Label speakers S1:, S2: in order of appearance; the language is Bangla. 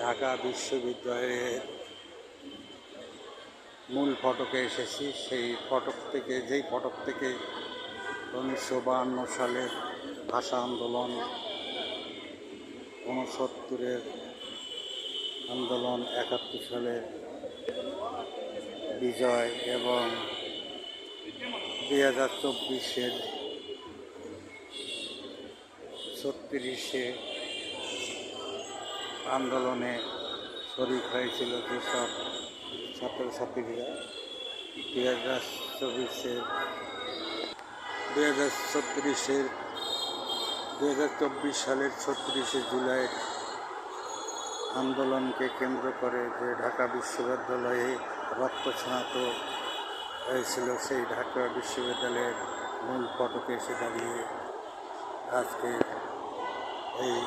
S1: ঢাকা বিশ্ববিদ্যালয়ের মূল ফটকে এসেছি। যেই ফটক থেকে 1952 সালের ভাষা আন্দোলন, 69-এর আন্দোলন, 71 সালের বিজয় এবং 2024-এর 36-এ আন্দোলনে শরিক হয়েছিল যেসব ছাত্রছাত্রীরা 2024 সালের 36শে জুলাইয়ের আন্দোলনকে কেন্দ্র করে যে ঢাকা বিশ্ববিদ্যালয়ে রক্ত ছোঁয়াত হয়েছিল, সেই ঢাকা বিশ্ববিদ্যালয়ের মূল ফটকে এসে দাঁড়িয়ে আজকে এই